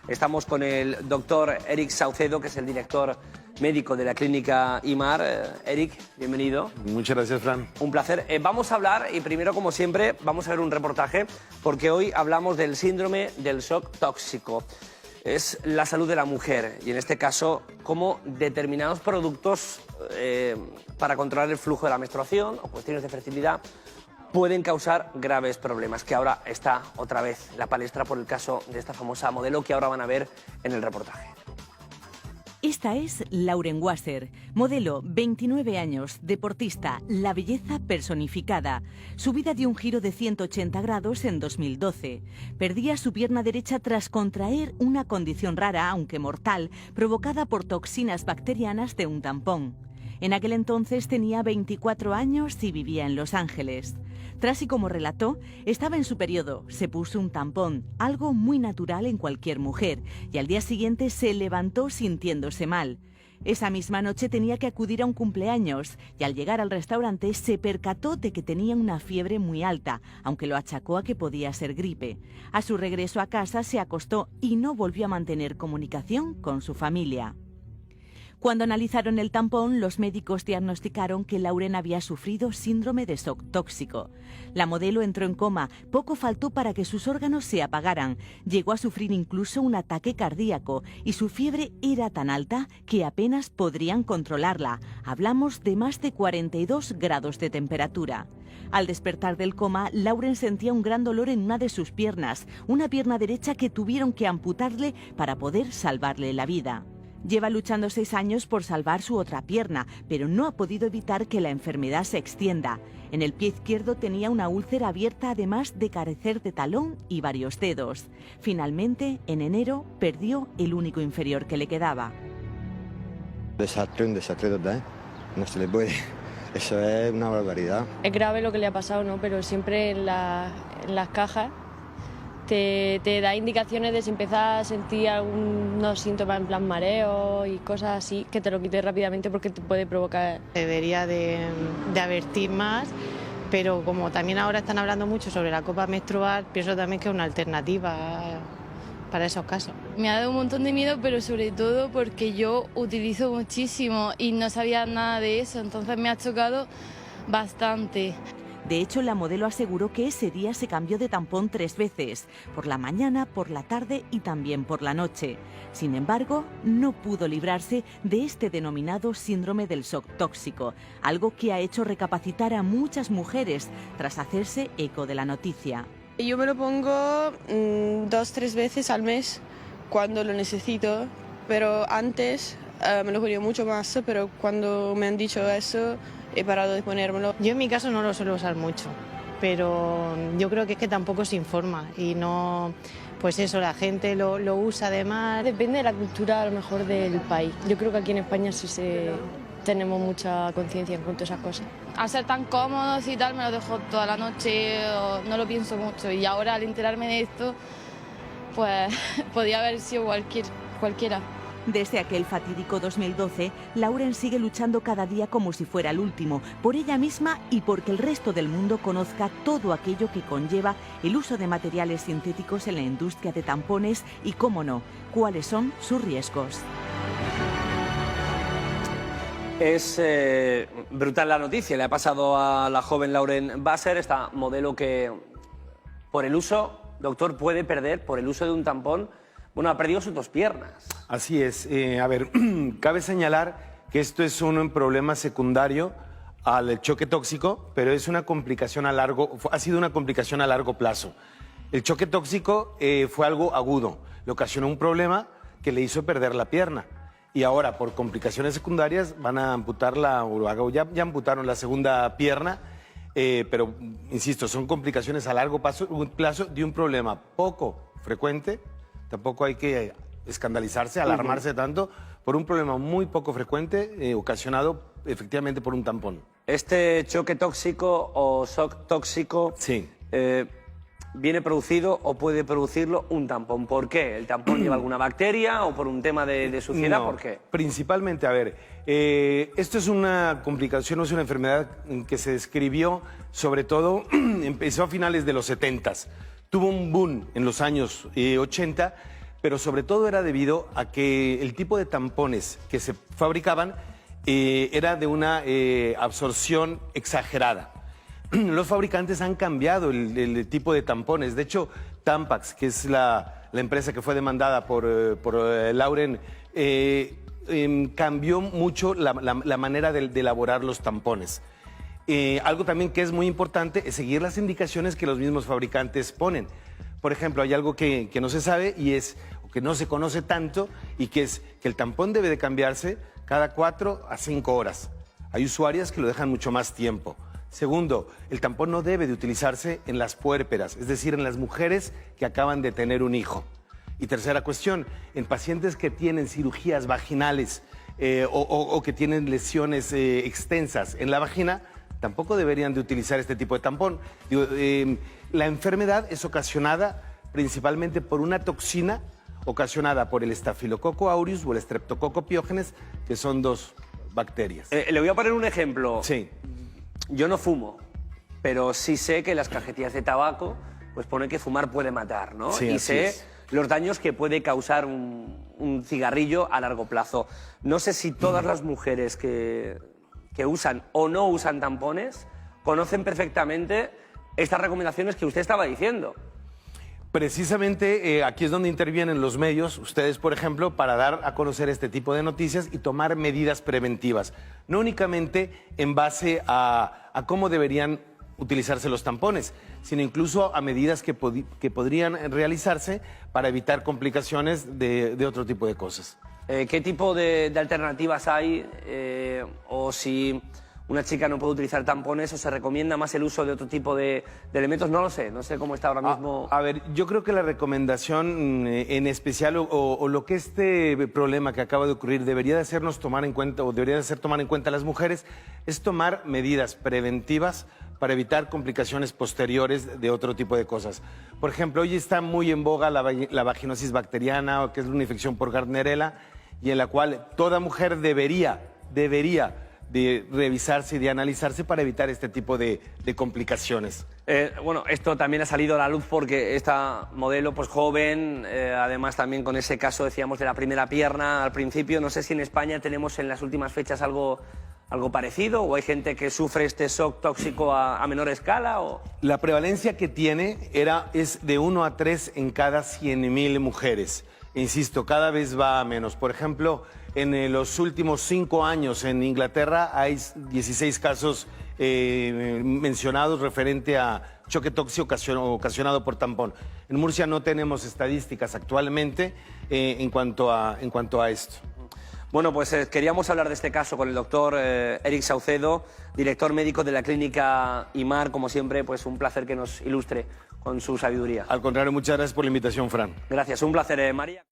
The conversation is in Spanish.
Estamos con el doctor Eric Saucedo, que es el director médico de la clínica IMAR. Eric, bienvenido. Muchas gracias, Fran. Un placer. Vamos a hablar, y primero, como siempre, vamos a ver un reportaje, porque hoy hablamos del síndrome del shock tóxico. Es la salud de la mujer, y en este caso, cómo determinados productos para controlar el flujo de la menstruación o cuestiones de fertilidad pueden causar graves problemas, que ahora está otra vez en la palestra por el caso de esta famosa modelo que ahora van a ver en el reportaje. Esta es Lauren Wasser, modelo, 29 años, deportista, la belleza personificada. Su vida dio un giro de 180 grados en 2012. Perdía su pierna derecha tras contraer una condición rara, aunque mortal, provocada por toxinas bacterianas de un tampón. En aquel entonces tenía 24 años y vivía en Los Ángeles. Tras y como relató, estaba en su periodo, se puso un tampón, algo muy natural en cualquier mujer, y al día siguiente se levantó sintiéndose mal. Esa misma noche tenía que acudir a un cumpleaños y al llegar al restaurante se percató de que tenía una fiebre muy alta, aunque lo achacó a que podía ser gripe. A su regreso a casa se acostó y no volvió a mantener comunicación con su familia. Cuando analizaron el tampón, los médicos diagnosticaron que Lauren había sufrido síndrome de shock tóxico. La modelo entró en coma, poco faltó para que sus órganos se apagaran. Llegó a sufrir incluso un ataque cardíaco y su fiebre era tan alta que apenas podrían controlarla. Hablamos de más de 42 grados de temperatura. Al despertar del coma, Lauren sentía un gran dolor en una de sus piernas, una pierna derecha que tuvieron que amputarle para poder salvarle la vida. Lleva luchando 6 años por salvar su otra pierna, pero no ha podido evitar que la enfermedad se extienda. En el pie izquierdo tenía una úlcera abierta, además de carecer de talón y varios dedos. Finalmente, en enero, perdió el único inferior que le quedaba. Un desastre total. No se le puede. Eso es una barbaridad. Es grave lo que le ha pasado, ¿no? Pero siempre en las cajas te da indicaciones de si empiezas a sentir algunos síntomas en plan mareo y cosas así, que te lo quites rápidamente porque te puede provocar. Debería de advertir más, pero como también ahora están hablando mucho sobre la copa menstrual, pienso también que es una alternativa para esos casos. Me ha dado un montón de miedo, pero sobre todo porque yo utilizo muchísimo y no sabía nada de eso, entonces me ha chocado bastante. De hecho, la modelo aseguró que ese día se cambió de tampón 3 veces, por la mañana, por la tarde y también por la noche. Sin embargo, no pudo librarse de este denominado síndrome del shock tóxico, algo que ha hecho recapacitar a muchas mujeres tras hacerse eco de la noticia. Yo me lo pongo 2-3 veces al mes cuando lo necesito, pero antes me lo ponía mucho más, pero cuando me han dicho eso he parado de ponérmelo. Yo en mi caso no lo suelo usar mucho, pero yo creo que es que tampoco se informa y no, pues eso, la gente lo usa además. Depende de la cultura a lo mejor del país. Yo creo que aquí en España sí tenemos mucha conciencia en cuanto a esas cosas. Al ser tan cómodos y tal, me lo dejo toda la noche, no lo pienso mucho. Y ahora, al enterarme de esto, pues podía haber sido cualquiera. Desde aquel fatídico 2012, Lauren sigue luchando cada día como si fuera el último, por ella misma y porque el resto del mundo conozca todo aquello que conlleva el uso de materiales sintéticos en la industria de tampones y, cómo no, cuáles son sus riesgos. Es brutal la noticia, le ha pasado a la joven Lauren Wasser, esta modelo que por el uso, doctor, puede perder, por el uso de un tampón, bueno, ha perdido sus 2 piernas. Así es. A ver, cabe señalar que esto es un problema secundario al choque tóxico, pero es una complicación ha sido una complicación a largo plazo. El choque tóxico fue algo agudo, le ocasionó un problema que le hizo perder la pierna. Y ahora, por complicaciones secundarias, van a amputarla, o ya amputaron la segunda pierna, pero, insisto, son complicaciones a largo plazo de un problema poco frecuente. Tampoco hay que escandalizarse, alarmarse tanto por un problema muy poco frecuente ocasionado efectivamente por un tampón. Este choque tóxico o shock tóxico sí. viene producido o puede producirlo un tampón. ¿Por qué? ¿El tampón lleva alguna bacteria o por un tema de suciedad? No, ¿por qué? Principalmente, a ver, esto es una complicación, es una enfermedad que se describió, sobre todo, empezó a finales de los 70s. Tuvo un boom en los años 80, pero sobre todo era debido a que el tipo de tampones que se fabricaban era de una absorción exagerada. Los fabricantes han cambiado el tipo de tampones. De hecho, Tampax, que es la empresa que fue demandada por Lauren, cambió mucho la manera de elaborar los tampones. Algo también que es muy importante es seguir las indicaciones que los mismos fabricantes ponen. Por ejemplo, hay algo que no se sabe y es que no se conoce tanto y que es que el tampón debe de cambiarse cada 4 a 5 horas. Hay usuarias que lo dejan mucho más tiempo. Segundo, el tampón no debe de utilizarse en las puérperas, es decir, en las mujeres que acaban de tener un hijo. Y tercera cuestión, en pacientes que tienen cirugías vaginales o que tienen lesiones extensas en la vagina, tampoco deberían de utilizar este tipo de tampón. La enfermedad es ocasionada principalmente por una toxina ocasionada por el Staphylococcus aureus o el Streptococcus pyogenes, que son 2 bacterias. Le voy a poner un ejemplo. Sí. Yo no fumo, pero sí sé que las cajetillas de tabaco pues pone que fumar puede matar, ¿no? Sí, y así sé es. los daños que puede causar un cigarrillo a largo plazo. No sé si todas las mujeres que usan o no usan tampones conocen perfectamente estas recomendaciones que usted estaba diciendo. Precisamente aquí es donde intervienen los medios, ustedes por ejemplo, para dar a conocer este tipo de noticias y tomar medidas preventivas. No únicamente en base a cómo deberían utilizarse los tampones, sino incluso a medidas que podrían realizarse para evitar complicaciones de otro tipo de cosas. ¿Qué tipo de alternativas hay? O si una chica no puede utilizar tampones o se recomienda más el uso de otro tipo de elementos, no lo sé, no sé cómo está ahora mismo. A ver, yo creo que la recomendación en especial o lo que este problema que acaba de ocurrir debería de hacernos tomar en cuenta o debería de hacer tomar en cuenta a las mujeres es tomar medidas preventivas para evitar complicaciones posteriores de otro tipo de cosas. Por ejemplo, hoy está muy en boga la vaginosis bacteriana, que es una infección por Gardnerella, y en la cual toda mujer debería de revisarse y de analizarse para evitar este tipo de complicaciones. Bueno, esto también ha salido a la luz porque esta modelo, pues joven, además también con ese caso, decíamos, de la primera pierna al principio. No sé si en España tenemos en las últimas fechas algo parecido o hay gente que sufre este shock tóxico a menor escala. La prevalencia que tiene es de 1 a 3 en cada 100.000 mujeres. Insisto, cada vez va a menos. Por ejemplo, en los últimos 5 años en Inglaterra hay 16 casos mencionados referente a choque tóxico ocasionado por tampón. En Murcia no tenemos estadísticas actualmente en cuanto a esto. Bueno, pues queríamos hablar de este caso con el doctor Eric Saucedo, director médico de la clínica IMAR. Como siempre, pues un placer que nos ilustre con su sabiduría. Al contrario, muchas gracias por la invitación, Fran. Gracias, un placer, María.